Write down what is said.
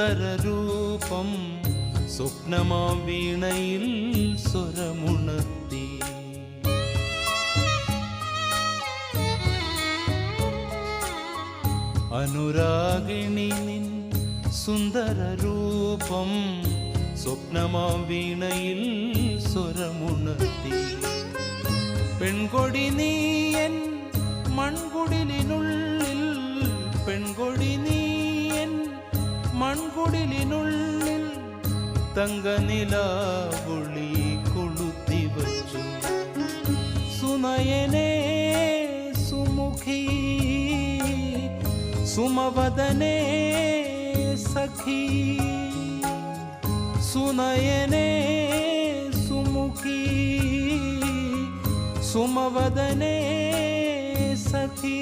സുന്ദരരൂപം സ്വപ്നമാ വീണയിൽ സ്വരമുണർത്തി. അനുരാഗിണി നിൻ സുന്ദരരൂപം സ്വപ്നമാ വീണയിൽ സ്വരമുണർത്തി. പെൺകൊടി നീയൻ മൺകുടിലിനുള്ളിൽ, പെൺകൊടി നീയൻ മൺകുടിലിനുള്ളിൽ തങ്കനിലാവൊളി കൊളുത്തി വച്ചു. സുനയനേ സുമുഖി സുമവദനേ സഖി, സുനയനേ സുമുഖി സുമവദനേ സഖി.